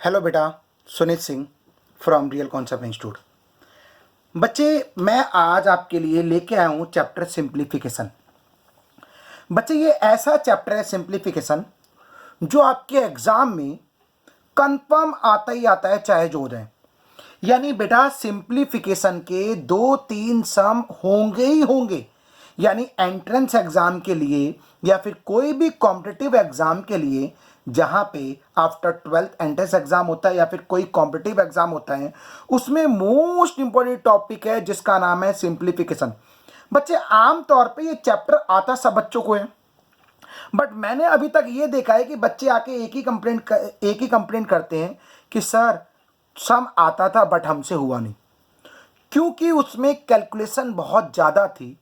Hello बेटा, Sunit Singh from real concept institute. बच्चे, मैं आज आपके लिए लेके आया हूँ चैप्टर सिंप्लीफिकेशन। बच्चे, ये ऐसा चैप्टर है सिंप्लीफिकेशन जो आपके एग्जाम में कंफर्म आता ही आता है, चाहे जो हो जाए। यानी बेटा, सिंप्लीफिकेशन के 2-3 सम होंगे ही होंगे। यानी एंट्रेंस एग्जाम के लिए या फिर कोई भी कॉम्पिटिटिव एग्जाम के लिए जहां पे आफ्टर 12th एंट्रेंस एग्जाम होता है या फिर कोई कॉम्पिटिटिव एग्जाम होता है, उसमें मोस्ट इंपॉर्टेंट टॉपिक है जिसका नाम है सिंप्लीफिकेशन। बच्चे, आमतौर पे ये चैप्टर आता सब बच्चों को है, बट मैंने अभी तक ये देखा है कि बच्चे आके एक ही कंप्लेंट करते हैं कि सर सम आता था बट हमसे हुआ नहीं, क्योंकि उसमें कैलकुलेशन बहुत ज़्यादा थी।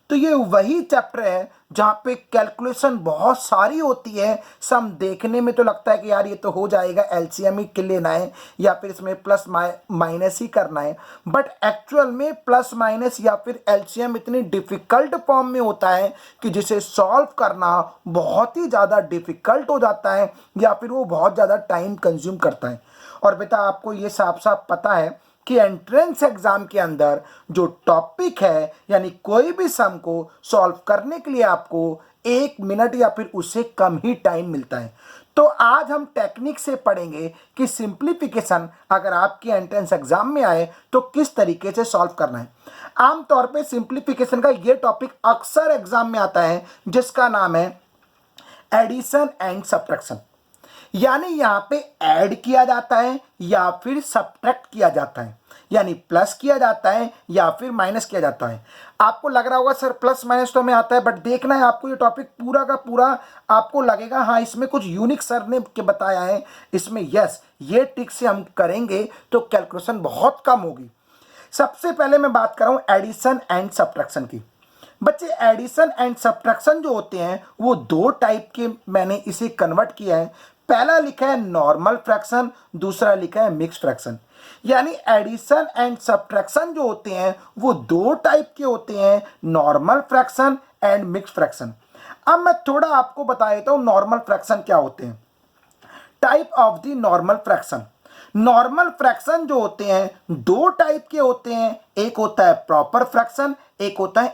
तो ये वही चैप्टर है जहाँ पे कैलकुलेशन बहुत सारी होती है। सम देखने में तो लगता है कि यार ये तो हो जाएगा, एलसीएम ही लेना है या फिर इसमें प्लस माइनस ही करना है, बट एक्चुअल में प्लस माइनस या फिर एलसीएम इतनी डिफिकल्ट फॉर्म में होता है कि जिसे सॉल्व करना बहुत ही ज़्यादा डिफिकल्ट हो जाता है या फिर वो बहुत ज़्यादा टाइम कंज्यूम करता है। और बेटा, आपको ये साफ साफ पता है कि एंट्रेंस एग्जाम के अंदर जो टॉपिक है, यानी कोई भी सम को सॉल्व करने के लिए आपको 1 मिनट या फिर उससे कम ही टाइम मिलता है। तो आज हम टेक्निक से पढ़ेंगे कि सिंप्लीफिकेशन अगर आपके एंट्रेंस एग्जाम में आए तो किस तरीके से सॉल्व करना है। आमतौर पे सिंप्लीफिकेशन का ये टॉपिक अक्सर एग्जाम में आता है जिसका नाम है एडिशन एंड सब्ट्रैक्शन। यानी यहां पे ऐड किया जाता है या फिर सब्ट्रैक्ट किया जाता है, यानी प्लस किया जाता है या फिर माइनस किया जाता है। आपको लग रहा होगा सर प्लस माइनस तो हमें आता है, बट देखना है आपको ये टॉपिक पूरा का पूरा। आपको लगेगा हाँ इसमें कुछ यूनिक सर ने के बताया है इसमें, यस ये ट्रिक से हम करेंगे तो कैलकुलेशन बहुत कम होगी। सबसे पहले मैं बात कर रहा हूं एडिशन एंड सब्ट्रैक्शन की। बच्चे, एडिशन एंड सब्ट्रैक्शन जो होते हैं वो दो टाइप के मैंने इसे कन्वर्ट किया है। पहला लिखा है नॉर्मल फ्रैक्शन, दूसरा लिखा है मिक्स फ्रैक्शन। यानी एडिशन एंड सब्ट्रैक्शन जो होते हैं वो दो टाइप के होते हैं, normal fraction and mix fraction. अब मैं थोड़ा आपको बता देता हूं नॉर्मल फ्रैक्शन क्या होते हैं। Type of the normal fraction. Normal fraction जो होते हैं दो टाइप के होते हैं, एक होता है प्रॉपर फ्रैक्शन, एक होता है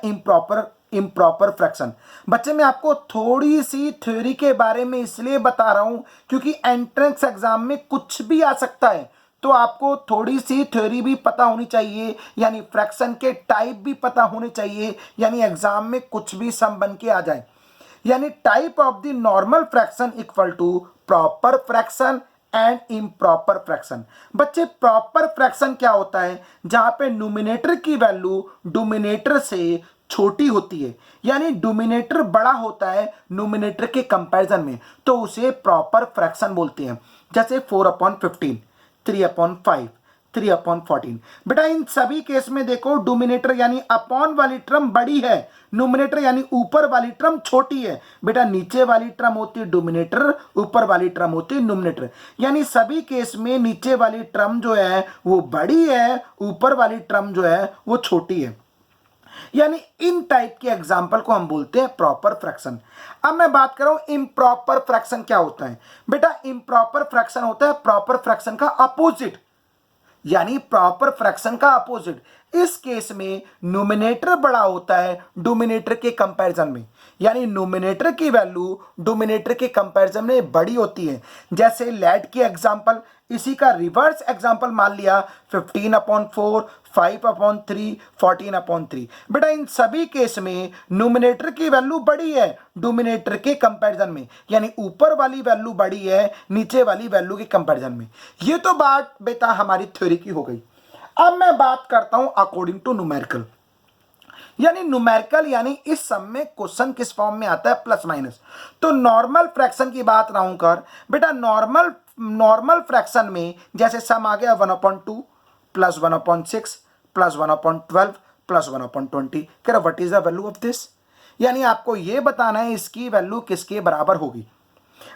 इम्प्रॉपर फ्रैक्शन। बच्चे, मैं आपको थोड़ी सी थ्योरी के बारे में इसलिए बता रहा हूं क्योंकि एंट्रेंस एग्जाम में कुछ भी आ सकता है, तो आपको थोड़ी सी थ्योरी भी पता होनी चाहिए, यानी फ्रैक्शन के टाइप भी पता होने चाहिए, यानी एग्जाम में कुछ भी सम बन के आ जाए। यानी type of the normal fraction equal to proper fraction and improper fraction. बच्चे, प्रॉपर फ्रैक्शन क्या होता है? जहां पे न्यूमिनेटर की वैल्यू डोमिनेटर से छोटी होती है, यानी डोमिनेटर बड़ा होता है न्यूमिनेटर के कंपैरिजन में, तो उसे प्रॉपर फ्रैक्शन बोलते हैं। जैसे 4/15, 3/5, 3/14। बेटा, इन सभी केस में देखो डोमिनेटर यानी अपॉन वाली टर्म बड़ी है, न्यूमिनेटर यानी ऊपर वाली टर्म छोटी है। बेटा, नीचे वाली टर्म होती है डोमिनेटर, ऊपर वाली टर्म होती है न्यूमिनेटर। यानी सभी केस में नीचे वाली टर्म जो है वो बड़ी है, ऊपर वाली टर्म जो है वो छोटी है। यानी इन टाइप के एग्जाम्पल को हम बोलते हैं प्रॉपर फ्रैक्शन। अब मैं बात कर रहा हूं इम्प्रॉपर फ्रैक्शन क्या होता है। बेटा, इम्प्रॉपर फ्रैक्शन होता है प्रॉपर फ्रैक्शन का अपोजिट, यानी प्रॉपर फ्रैक्शन का अपोजिट। इस केस में न्यूमिनेटर बड़ा होता है डोमिनेटर के कंपैरिजन में, यानी न्यूमिनेटर की वैल्यू डोमिनेटर के कंपैरिजन में बड़ी होती है। जैसे लेट की एग्जांपल, इसी का रिवर्स एग्जांपल मान लिया 15/4, 5/3, 14/3। बेटा, इन सभी केस में न्यूमिनेटर की वैल्यू बड़ी है डोमिनेटर के कंपैरिजन में, यानी ऊपर वाली वैल्यू बड़ी है नीचे वाली वैल्यू के कंपैरिजन में। ये तो बात बेटा हमारी थ्योरी की हो गई। अब मैं बात करता हूं अकॉर्डिंग टू न्यूमेरिकल। यानी न्यूमेरिकल यानी इस सम में क्वेश्चन किस फॉर्म में आता है, प्लस माइनस। तो नॉर्मल फ्रैक्शन की बात रहा हूं कर। बेटा, नॉर्मल फ्रैक्शन में जैसे सम आ गया 1/2 प्लस 1/6 प्लस 1/12 प्लस 1/20। कह रहा what is the value of this, यानी आपको यह बताना है इसकी वैल्यू किसके बराबर होगी।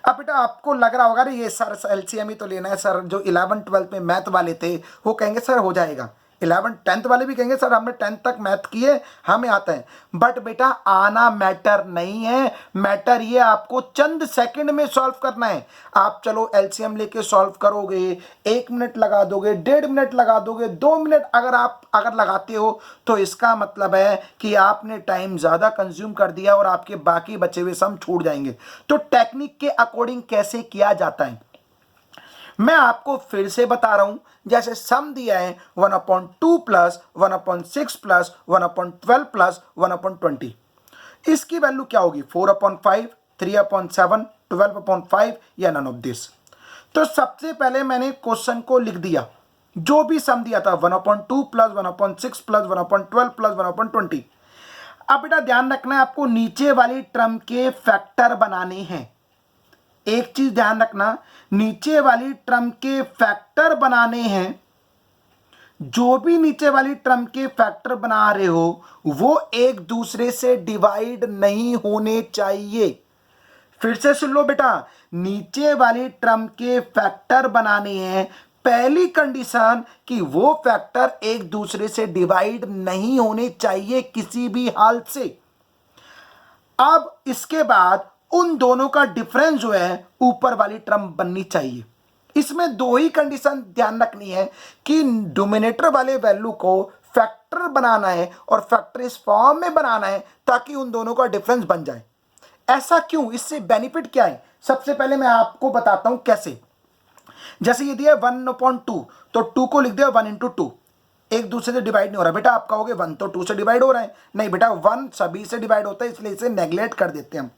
अब बेटा, आपको लग रहा होगा ये सर एलसीएम ही तो लेना है सर, जो 11th 12th में मैथ वाले थे वो कहेंगे सर हो जाएगा 11 10th वाले भी कहेंगे सर हमने 10th तक मैथ किए, हमें आता है। बट बेटा आना मैटर नहीं है, मैटर ये आपको चंद सेकंड में सॉल्व करना है। आप चलो एलसीएम लेके सॉल्व करोगे, 1 मिनट लगा दोगे, 1.5 मिनट लगा दोगे, 2 मिनट अगर लगाते हो तो इसका मतलब है कि आपने टाइम ज़्यादा कंज्यूम कर दिया और आपके बाकी बचे हुए सम छूट जाएंगे। तो टेक्निक के अकॉर्डिंग कैसे किया जाता है मैं आपको फिर से बता रहा हूं। जैसे सम दिया है 1/2 प्लस 1/6 प्लस 1/12 प्लस 1/20, इसकी वैल्यू क्या होगी 4/5, 3/7, 12/5 या नन ऑफ दिस। तो सबसे पहले मैंने क्वेश्चन को लिख दिया, जो भी सम दिया था 1/2 प्लस 1/6 प्लस 1/12 प्लस 1/20। अब बेटा ध्यान रखना है आपको नीचे वाली टर्म के फैक्टर बनाने हैं। एक चीज ध्यान रखना, नीचे वाली टर्म के फैक्टर बनाने हैं। जो भी नीचे वाली टर्म के फैक्टर बना रहे हो वो एक दूसरे से डिवाइड नहीं होने चाहिए। फिर से सुन लो बेटा, नीचे वाली टर्म के फैक्टर बनाने हैं, पहली कंडीशन कि वो फैक्टर एक दूसरे से डिवाइड नहीं होने चाहिए किसी भी हाल से। अब इसके बाद उन दोनों का डिफरेंस जो है ऊपर वाली टर्म बननी चाहिए। इसमें दो ही कंडीशन ध्यान रखनी है कि डोमिनेटर वाले वैल्यू को फैक्टर बनाना है और फैक्टर इस फॉर्म में बनाना है ताकि उन दोनों का डिफरेंस बन जाए। ऐसा क्यों, इससे बेनिफिट क्या है, सबसे पहले मैं आपको बताता हूं कैसे। जैसे ये दिया 1/2 तो 2 को लिख दिया 1/2, एक दूसरे से डिवाइड नहीं हो रहा। बेटा आप कहोगे 1 तो 2 से डिवाइड हो रहा है, नहीं बेटा 1 सभी से डिवाइड होता है इसलिए इसे नेग्लेक्ट कर देते हैं हम।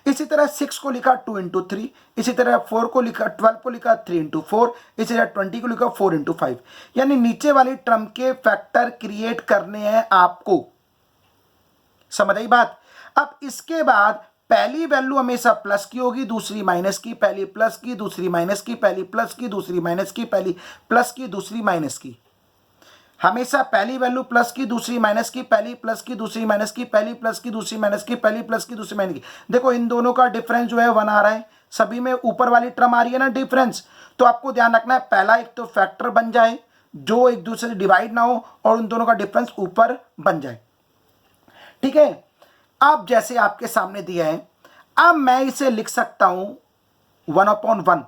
इसी तरह 6 को लिखा 2/3, इसी तरह 4 को लिखा 12 को लिखा 3/4, इसी तरह 20 को लिखा 4/5। यानी नीचे वाली टर्म के फैक्टर क्रिएट करने हैं आपको, समझ आई बात। अब इसके बाद पहली वैल्यू हमेशा प्लस की होगी, दूसरी माइनस की, पहली प्लस की दूसरी माइनस की, पहली प्लस की दूसरी माइनस की, पहली प्लस की दूसरी माइनस की। हमेशा पहली वैल्यू प्लस की दूसरी माइनस की, पहली प्लस की दूसरी माइनस की, पहली प्लस की दूसरी माइनस की, पहली प्लस की दूसरी माइनस की। देखो इन दोनों का डिफरेंस जो है 1 आ रहा है, सभी में ऊपर वाली टर्म आ रही है ना डिफरेंस। तो आपको ध्यान रखना है पहला एक तो फैक्टर बन जाए जो एक दूसरे से डिवाइड ना हो और उन दोनों का डिफरेंस ऊपर बन जाए, ठीक है। अब जैसे आपके सामने दिया है, अब मैं इसे लिख सकता हूं 1/1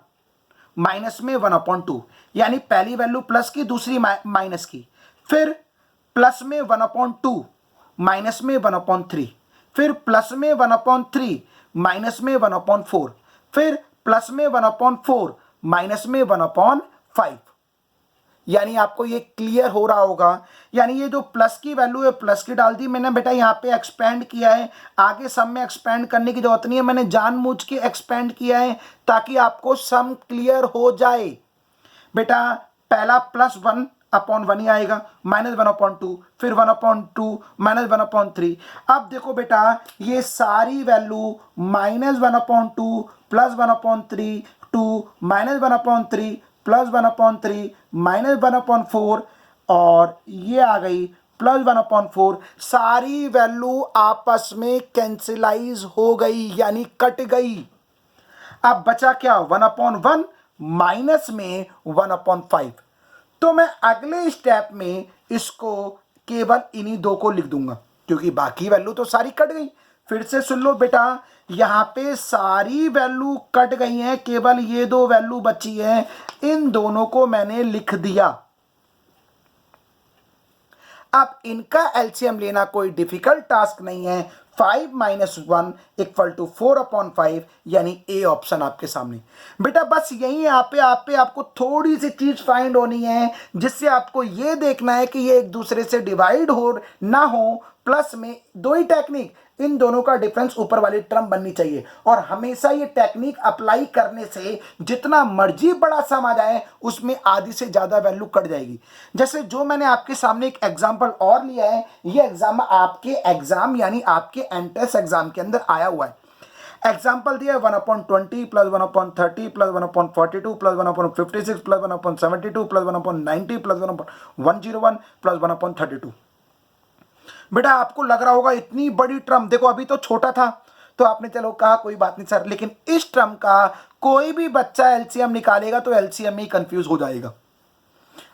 माइनस में 1/2, यानी पहली वैल्यू प्लस की दूसरी माइनस की, फिर प्लस में 1/2 माइनस में 1/3, फिर प्लस में 1/3 माइनस में 1/4, फिर प्लस में 1/4 माइनस में 1/5। यानी आपको ये क्लियर हो रहा होगा। यानी ये जो प्लस की वैल्यू है प्लस की डाल दी मैंने बेटा, यहाँ पे एक्सपेंड किया है, आगे सम में एक्सपेंड करने की जरूरत नहीं है, मैंने जानबूझ के एक्सपेंड किया है ताकि आपको सम क्लियर हो जाए। बेटा पहला प्लस 1/1 ही आएगा, माइनस 1/2, फिर 1/2 माइनस 1/3। अब देखो बेटा ये सारी value -1/2 plus 1/3 2 minus 1/3 plus 1/3 minus 1/4 और ये आ गई प्लस 1/4। सारी वैल्यू आपस में कैंसिलाइज हो गई यानी कट गई। अब बचा क्या 1/1 माइनस में 1/5। तो मैं अगले स्टेप में इसको केवल इन्हीं दो को लिख दूंगा क्योंकि बाकी वैल्यू तो सारी कट गई। फिर से सुन लो बेटा, यहां पे सारी वैल्यू कट गई हैं, केवल ये दो वैल्यू बची है, इन दोनों को मैंने लिख दिया। अब इनका एलसीएम लेना कोई डिफिकल्ट टास्क नहीं है। 5 - 1 = 4/5 यानी ए ऑप्शन आपके सामने। बेटा बस यही आप पे आपको थोड़ी सी चीज फाइंड होनी है जिससे आपको ये देखना है कि ये एक दूसरे से डिवाइड हो ना हो। प्लस में दो ही टेक्निक, इन दोनों का डिफरेंस ऊपर वाली टर्म बननी चाहिए और हमेशा ये टेक्निक अप्लाई करने से जितना मर्जी बड़ा सम आ जाए उसमें आधी से ज्यादा वैल्यू कट जाएगी। जैसे जो मैंने आपके सामने एक एग्जांपल और लिया है, ये एग्जाम आपके एग्जाम यानी आपके एंट्रेंस एग्जाम के अंदर आया हुआ है। एग्जाम्पल दिया 1/20 plus 1/30 plus 1/42 plus 1/56 plus 1/72 plus 1/90 plus 1/101 plus 1/32। बेटा आपको लग रहा होगा इतनी बड़ी टर्म, देखो अभी तो छोटा था तो आपने चलो कहा कोई बात नहीं सर, लेकिन इस टर्म का कोई भी बच्चा एलसीएम निकालेगा तो एलसीएम में ही कंफ्यूज हो जाएगा।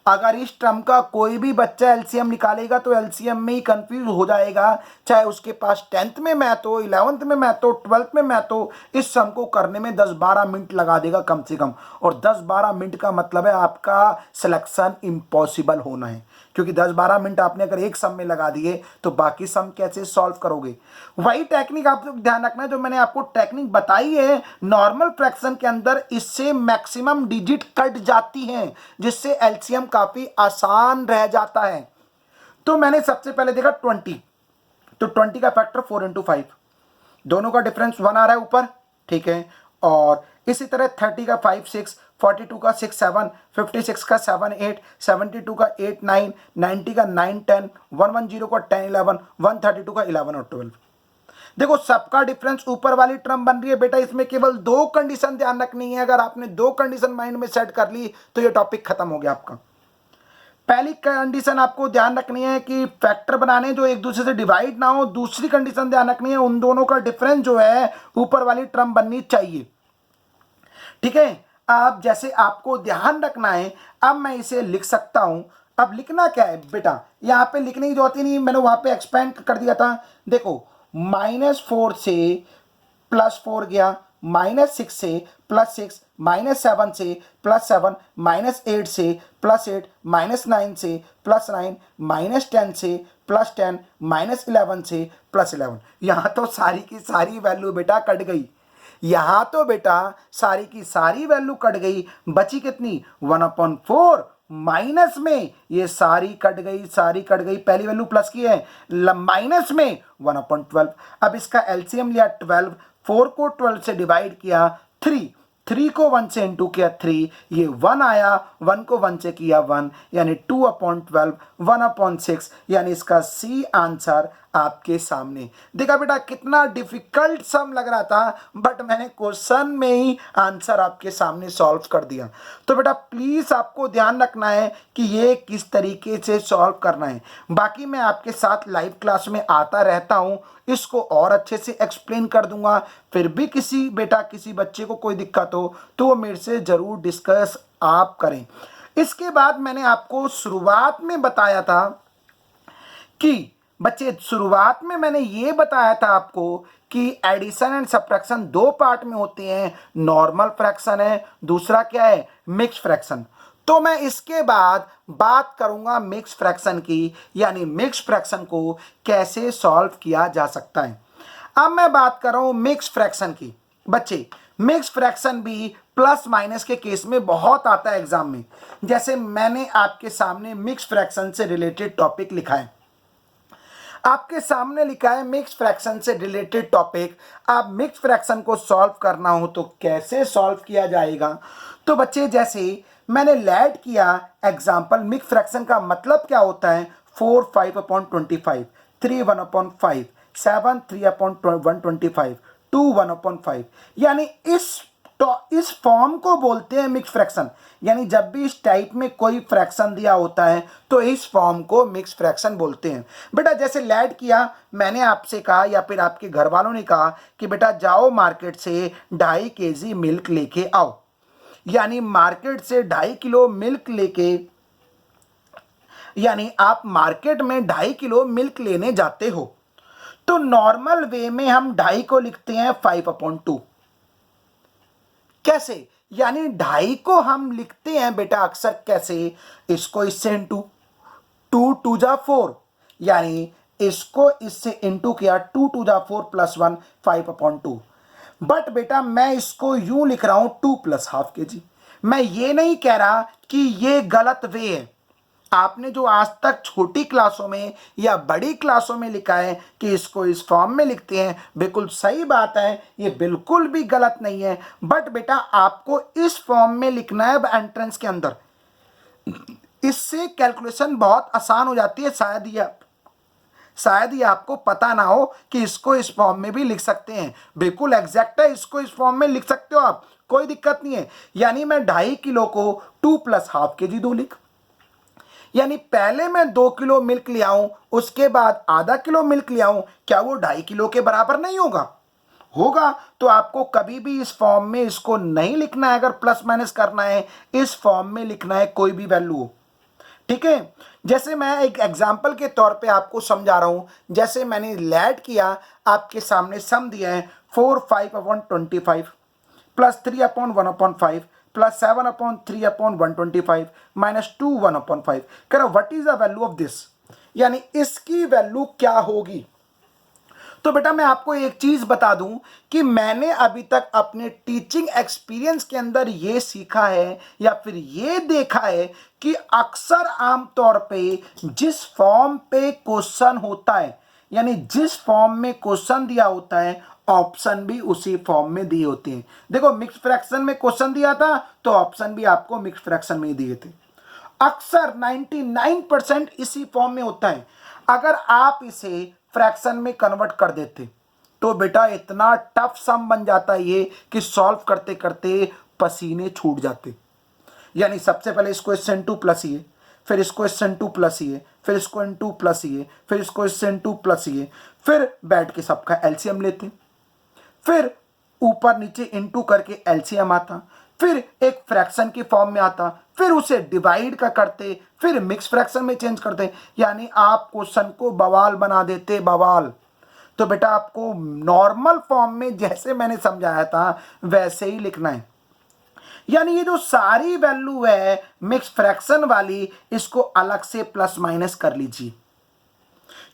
अगर इस टर्म का कोई भी बच्चा एलसीएम निकालेगा तो एलसीएम में ही कंफ्यूज हो जाएगा, चाहे उसके पास 10th में मैथ हो, 11th में मैथ हो, 12th में मैथ हो, इस सम को करने में 10-12 मिनट लगा देगा कम से कम। और 10-12 मिनट का मतलब है आपका सिलेक्शन इम्पॉसिबल होना है, क्योंकि 10-12 मिनट आपने अगर एक सम में लगा दिए तो बाकी सम कैसे सॉल्व करोगे। वही टेक्निक आप लोग ध्यान रखना है जो मैंने आपको टेक्निक बताई है नॉर्मल फ्रैक्शन के अंदर, इससे मैक्सिमम डिजिट कट जाती हैं, जिससे एलसीएम काफी आसान रह जाता है। तो मैंने सबसे पहले देखा 20, तो 20 का फैक्टर 4 इंटू 5, दोनों का डिफरेंस 1 आ रहा है ऊपर, ठीक है। और इसी तरह 30 का 5 6, 42 का 6 7, 56 का 7 8, 72 का 8 9, 90 का 9 10, 110 का 10 11, 132 का 11 और 12। देखो सबका डिफरेंस ऊपर वाली टर्म बन रही है बेटा, इसमें केवल 2 कंडीशन ध्यान रखनी है। अगर आपने 2 कंडीशन माइंड में सेट कर ली तो ये टॉपिक खत्म हो गया आपका। पहली कंडीशन आपको ध्यान रखनी है कि फैक्टर बनाने जो एक दूसरे से डिवाइड ना हो। दूसरी कंडीशन ध्यान रखनी है उन दोनों का डिफरेंस जो है ऊपर वाली टर्म बननी चाहिए, ठीक है। अब जैसे आपको ध्यान रखना है, अब मैं इसे लिख सकता हूं। अब लिखना क्या है बेटा, यहां पे लिखने की जरूरत ही नहीं, मैंने वहां पे एक्सपेंड कर दिया था। देखो -4 से +4 गया, -6 से +6, -7 से +7, -8 से +8, -9 से +9, -10 से +10, -11 से +11। यहां तो सारी की सारी वैल्यू बेटा कट गई, यहां तो बेटा सारी की सारी वैल्यू कट गई, बची कितनी 1/4, माइनस में ये सारी कट गई, सारी कट गई, पहली वैल्यू प्लस की है, माइनस में 1/12। अब इसका एलसीएम लिया 12, 4 को 12 से डिवाइड किया 3 को 1 से इंटू किया 3, ये 1 आया, 1 को 1 से किया 1, यानी 2/12, 1/6, यानी इसका सी आंसर आपके सामने। देखा बेटा कितना डिफिकल्ट सम लग रहा था, बट मैंने क्वेश्चन में ही आंसर आपके सामने सॉल्व कर दिया। तो बेटा प्लीज आपको ध्यान रखना है कि ये किस तरीके से सॉल्व करना है। बाकी मैं आपके साथ लाइव क्लास में आता रहता हूं, इसको और अच्छे से एक्सप्लेन कर दूंगा। फिर भी किसी बच्चे को कोई दिक्कत हो तो वो मेरे से जरूर डिस्कस आप करें। इसके बाद मैंने आपको शुरुआत में बताया था कि बच्चे, शुरुआत में मैंने ये बताया था आपको कि एडिशन एंड सब्ट्रैक्शन 2 पार्ट में होते हैं, नॉर्मल फ्रैक्शन है, दूसरा क्या है मिक्स फ्रैक्शन। तो मैं इसके बाद बात करूंगा मिक्स फ्रैक्शन की, यानी मिक्स फ्रैक्शन को कैसे सॉल्व किया जा सकता है। अब मैं बात कर रहा हूं मिक्स फ्रैक्शन की। बच्चे मिक्स फ्रैक्शन भी प्लस माइनस के केस में बहुत आता है एग्जाम में। जैसे मैंने आपके सामने मिक्स फ्रैक्शन से रिलेटेड टॉपिक लिखा है, आपके सामने लिखा है मिक्स फ्रैक्शन से रिलेटेड टॉपिक। आप मिक्स फ्रैक्शन को सॉल्व करना हो तो कैसे सॉल्व किया जाएगा। तो बच्चे जैसे मैंने लेट किया एग्जांपल, मिक्स फ्रैक्शन का मतलब क्या होता है 4 5/25, 3 1/5, 7 3/125, 2 1/5, यानी इस फॉर्म को बोलते हैं मिक्स फ्रैक्शन। यानी जब भी इस टाइप में कोई फ्रैक्शन दिया होता है तो इस फॉर्म को मिक्स फ्रैक्शन बोलते हैं। बेटा जैसे लेट किया, मैंने आपसे कहा या फिर आपके घर वालों ने कहा कि बेटा जाओ मार्केट से 2.5 kg मिल्क लेके आओ, यानी मार्केट से 2.5 किलो मिल्क लेके, यानी आप मार्केट में 2.5 किलो मिल्क लेने जाते हो। तो नॉर्मल वे में हम 2.5 को लिखते हैं 5/2। कैसे, यानी 2.5 को हम लिखते हैं बेटा अक्सर कैसे, इसको इससे इंटू, 2 2 जा 4, यानी इसको इससे इंटू किया, 2 2 जा 4 + 1 5/2। बट बेटा मैं इसको यूं लिख रहा हूं 2 + ½ kg। मैं ये नहीं कह रहा कि ये गलत वे है। आपने जो आज तक छोटी क्लासों में या बड़ी क्लासों में लिखा है कि इसको इस फॉर्म में लिखते हैं, बिल्कुल सही बात है, ये बिल्कुल भी गलत नहीं है। बट बेटा आपको इस फॉर्म में लिखना है एंट्रेंस के अंदर, इससे कैलकुलेशन बहुत आसान हो जाती है। शायद ये आपको पता ना हो कि इसको इस फॉर्म में भी लिख सकते हैं। बिल्कुल एग्जैक्ट है, इसको इस फॉर्म में लिख सकते हो आप, कोई दिक्कत नहीं है। यानी मैं 2.5 किलो को 2 + ½ kg दूं लिख, यानी पहले मैं 2 किलो मिल्क ले आऊं, उसके बाद ½ किलो मिल्क ले आऊं, क्या वो 2.5 किलो के बराबर नहीं होगा? होगा। तो आपको कभी भी इस फॉर्म में इसको नहीं लिखना है। अगर प्लस माइनस करना है, इस फॉर्म में लिखना है कोई भी वैल्यू हो। ठीक है। जैसे मैं एक एग्जाम्पल के तौर पे आपको समझा रहा हूँ, जैसे मैंने लैड किया, आपके सामने सम दिया है 4/5/25 प्लस 3/1/5 प्लस 7/3/125 माइनस 2/1/5। कह रहा what is the value of this, यानी इसकी वैल्यू क्या होगी। तो बेटा मैं आपको एक चीज बता दूं कि मैंने अभी तक अपने टीचिंग एक्सपीरियंस के अंदर ये सीखा है या फिर ये देखा है कि अक्सर आमतौर पे जिस फॉर्म पे क्वेश्चन होता है, यानी जिस फॉर्म में क्वेश्चन दिया होता है, ऑप्शन भी उसी फॉर्म में दिए होते हैं। देखो मिक्स फ्रैक्शन में क्वेश्चन दिया था तो ऑप्शन भी आपको मिक्स फ्रैक्शन में ही दिए थे। अक्सर 99% इसी फॉर्म में होता है। अगर आप इसे फ्रैक्शन में कन्वर्ट कर देते तो बेटा इतना टफ सम बन जाता है ये कि सॉल्व करते करते पसीने छूट जाते। यानी सबसे पहले इसको इससे इनटू प्लस ये, फिर इसको इससे इनटू प्लस ये, फिर इसको इनटू प्लस ये, फिर इसको इससे इनटू प्लस ये, फिर बैठ के सबका एलसीएम लेते, फिर ऊपर नीचे इनटू करके एलसीएम आता, फिर एक फ्रैक्शन की फॉर्म में आता, फिर उसे डिवाइड का करते, फिर मिक्स फ्रैक्शन में चेंज करते, यानी आप क्वेश्चन को बवाल बना देते, बवाल। तो बेटा आपको नॉर्मल फॉर्म में जैसे मैंने समझाया था वैसे ही लिखना है। यानी ये जो सारी वैल्यू है मिक्स फ्रैक्शन वाली, इसको अलग से प्लस माइनस कर लीजिए,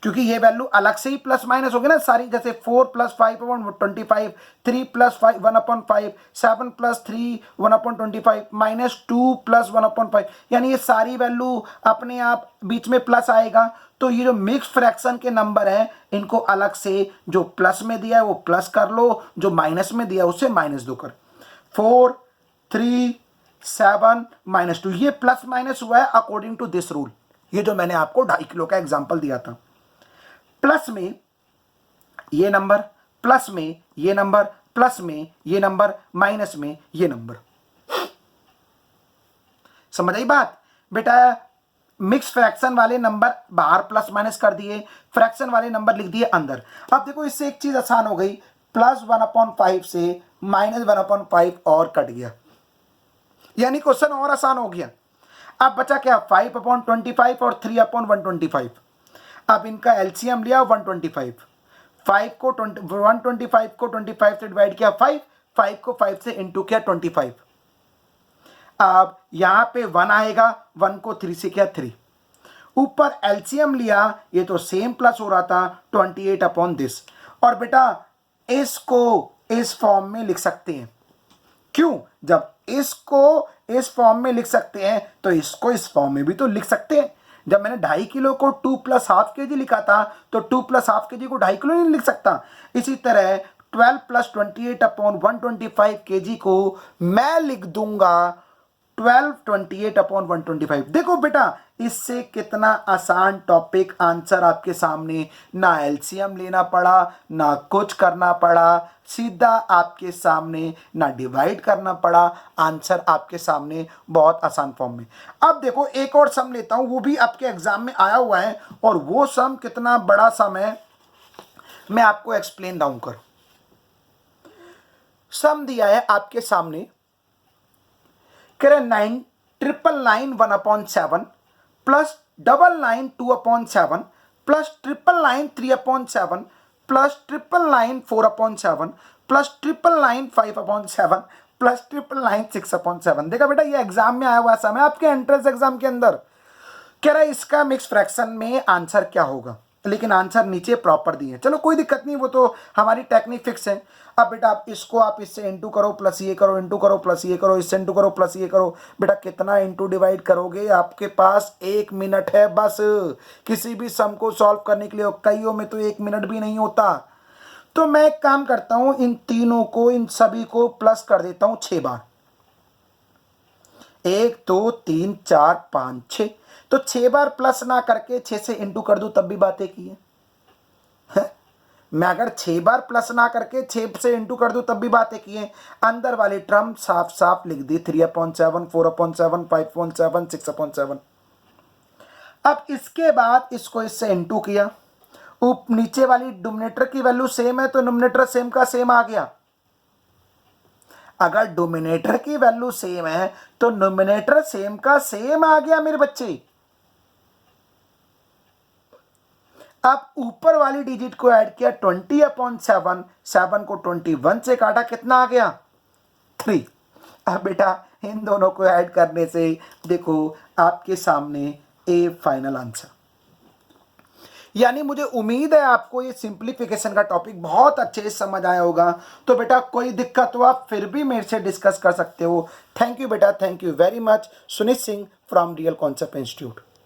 क्योंकि ये वैल्यू अलग से ही प्लस माइनस होगी ना सारी। जैसे 4 + 5/25, 3 + 5 1/5, 7 + 3 1/25 माइनस 2 + 1/5, यानी ये सारी वैल्यू अपने आप बीच में प्लस आएगा। तो ये जो मिक्स फ्रैक्शन के नंबर हैं इनको अलग से जो प्लस में दिया है वो प्लस कर लो, जो माइनस में दिया है उसे माइनस दो कर। 4 3 7 -2, ये प्लस माइनस हुआ है अकॉर्डिंग टू दिस रूल। ये जो मैंने आपको 2.5 किलो का एग्जाम्पल दिया था, प्लस में ये नंबर, प्लस में ये नंबर, प्लस में ये नंबर, माइनस में ये नंबर। समझ आई बात बेटा। मिक्स फ्रैक्शन वाले नंबर बाहर प्लस माइनस कर दिए, फ्रैक्शन वाले नंबर लिख दिए अंदर। अब देखो इससे एक चीज आसान हो गई, +1/5 से -1/5 और कट गया, यानी क्वेश्चन और आसान हो गया। अब बचा क्या, 5/25 और 3/125। अब इनका एलसीएम लिया 125, 125 को 25 से डिवाइड किया 5 को 5 से इंटू किया 25। अब यहां पे 1 आएगा, 1 को 3 से किया 3, ऊपर एलसीएम लिया, ये तो सेम प्लस हो रहा था 28 अपॉन दिस। और बेटा इसको इस फॉर्म में लिख सकते हैं, क्यों, जब इसको इस फॉर्म में लिख सकते हैं तो इसको इस फॉर्म में भी तो लिख सकते हैं। जब मैंने 2.5 किलो को 2 + ½ kg लिखा था तो 2 + ½ kg को 2.5 किलो नहीं लिख सकता। इसी तरह 12 + 28/125 kg को मैं लिख दूंगा 12 28/125। देखो बेटा इससे कितना आसान टॉपिक, आंसर आपके सामने, ना एलसीएम लेना पड़ा, ना कुछ करना पड़ा, सीधा आपके सामने, ना डिवाइड करना पड़ा, आंसर आपके सामने बहुत आसान फॉर्म में। अब देखो एक और सम लेता हूं, वो भी आपके एग्जाम में आया हुआ है, और वो सम कितना बड़ा सम है मैं आपको एक्सप्लेन डाउन कर। सम दिया है आपके सामने, कह रहे 9,999 1/7 plus 999 2/7 plus 999 3/7 plus 999 4/7 plus 999 5/7 plus 999 6/7। देखा बेटा ये एग्जाम में आया हुआ समय आपके एंट्रेंस एग्जाम के अंदर। कह रहा है इसका मिक्स फ्रैक्शन में आंसर क्या होगा, लेकिन आंसर नीचे प्रॉपर दिए। चलो कोई दिक्कत नहीं, वो तो हमारी टेक्निक फिक्स है। अब बेटा आप इसको आप इससे इंटू करो, प्लस ये करो, इंटू करो, प्लस ये करो, इससे इंटू करो, प्लस ये करो। बेटा कितना इंटू डिवाइड करोगे, आपके पास 1 मिनट है बस। किसी भी सम को सॉल्व करने के लिए कईयों में तो 1 मिनट भी नहीं होता। तो मैं एक काम करता हूं, इन तीनों को, इन सभी को प्लस कर देता हूं 6 बार। 1 2 3 4 5 6, तो 6 बार प्लस ना करके 6 से इंटू कर दूं तब भी बात एक ही है। मैं अगर 6 बार प्लस ना करके 6 से इंटू कर दूं तब भी बात एक ही है। अंदर वाली टर्म साफ साफ लिख दी, 3/7 4/7 5/7 6/7। अब इसके बाद इसको इससे इंटू किया, नीचे वाली डोमिनेटर की वैल्यू सेम है तो नोमिनेटर सेम का सेम आ गया। अगर डोमिनेटर की वैल्यू सेम है तो नोमिनेटर सेम का सेम आ गया मेरे बच्चे। आप ऊपर वाली डिजिट को ऐड किया 20/7, 7 को 21 से काटा, कितना आ गया 3। अब बेटा इन दोनों को ऐड करने से देखो आपके सामने ए फाइनल आंसर। यानी मुझे उम्मीद है आपको ये सिंप्लीफिकेशन का टॉपिक बहुत अच्छे से समझ आया होगा। तो बेटा कोई दिक्कत हो आप फिर भी मेरे से डिस्कस कर सकते हो। थैंक यू बेटा, thank you very much. Sunit Singh from real concept institute.